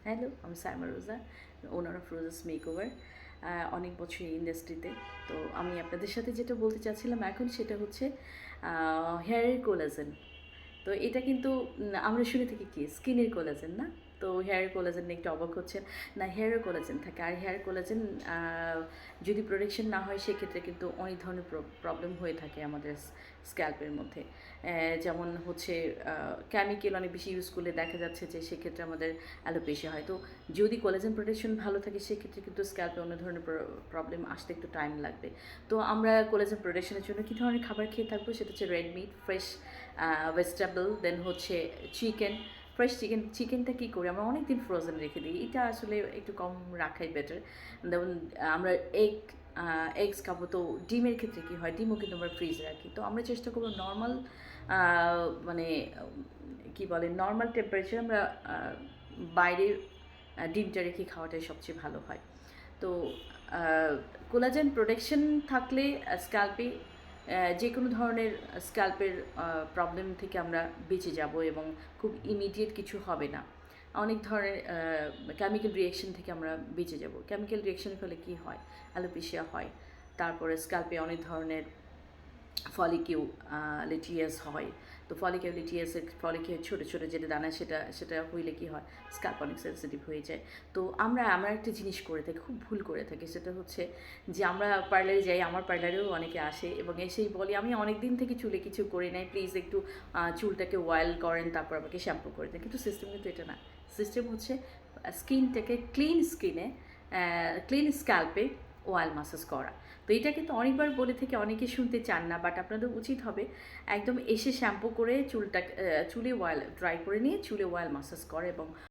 Hello, আমি সাইমা রোজা, ওনার of রোজাস makeover. অনেক বছর এই ইন্ডাস্ট্রিতে। তো আমি আপনাদের সাথে যেটা বলতে চাচ্ছিলাম এখন সেটা হচ্ছে হেয়ারের কোলাজেন। তো এটা কিন্তু আমরা শুনে থাকি কি স্কিনের কোলাজেন না, তো হেয়ার কোলাজেন নিয়ে একটু অবাক হচ্ছেন। না, হেয়ার কোলাজেন থাকে, আর হেয়ার কোলাজেন যদি প্রোটেকশন না হয় সেক্ষেত্রে কিন্তু অনেক ধরনের প্রবলেম হয়ে থাকে আমাদের স্ক্যাল্পের মধ্যে। যেমন হচ্ছে কেমিক্যাল অনেক বেশি ইউজ করলে দেখা যাচ্ছে যে সেক্ষেত্রে আমাদের অ্যালোপেশিয়া হয়। তো যদি কোলাজেন প্রোটেকশন ভালো থাকে সেক্ষেত্রে কিন্তু স্ক্যাল্পে অন্য ধরনের প্রবলেম আসতে একটু টাইম লাগবে। তো আমরা কোলাজেন প্রোটেকশনের জন্য কী ধরনের খাবার খেয়ে থাকবো, সেটা হচ্ছে রেড মিট, ফ্রেশ ভেজিটেবল, দেন হচ্ছে চিকেন। ফ্রেশ চিকেনটা কী করি আমরা অনেক দিন ফ্রোজেন রেখে দিই, এটা আসলে একটু কম রাখাই বেটার। যেমন আমরা এগস খাবো, তো ডিমের ক্ষেত্রে কী হয়, ডিমও কিন্তু আমরা ফ্রিজে রাখি। তো আমরা চেষ্টা করবো নর্মাল মানে কী বলে নর্মাল টেম্পারেচার আমরা বাইরে ডিমটা রেখে খাওয়াটাই সবচেয়ে ভালো হয়। তো কোলাজেন প্রোটেকশন থাকলে স্ক্যাল্পে যে কোনো ধরনের স্ক্যাল্পের প্রবলেম থেকে আমরা বেঁচে যাব এবং খুব ইমিডিয়েট কিছু হবে না। অনেক ধরনের কেমিক্যাল রিয়েকশন থেকে আমরা বেঁচে যাব। কেমিক্যাল রিয়েকশনের ফলে কী হয়, অ্যালোপেশিয়া হয়, তারপরে স্ক্যাল্পে অনেক ধরনের ফলিকিউ লিটিয়াস হয়। তো ফলিকিউ ছোটো ছোটো যেটা দানা, সেটা হইলে কী হয়, স্ক্যাল্প অনেক সেন্সিটিভ হয়ে যায়। তো আমরা একটা জিনিস করে থাকি, খুব ভুল করে থাকি, সেটা হচ্ছে যে আমরা পার্লারে যাই, আমার পার্লারেও অনেকে আসে এবং এসেই বলে আমি অনেক দিন থেকে চুলে কিছু করি নাই, প্লিজ একটু চুলটাকে অয়েল করেন, তারপর আমাকে শ্যাম্পু করে দেন। কিন্তু সিস্টেম কিন্তু এটা না। সিস্টেম হচ্ছে স্কিনটাকে ক্লিন স্ক্যাল্পে অয়েল মাসাজ করা। তো এটা কিন্তু অনেকবার বলে থেকে অনেকে শুনতে চান না, বাট আপনাদের উচিত হবে একদম এসে শ্যাম্পু করে চুলে অয়েল ড্রাই করে নিয়ে চুলে অয়েল মাসাজ করে এবং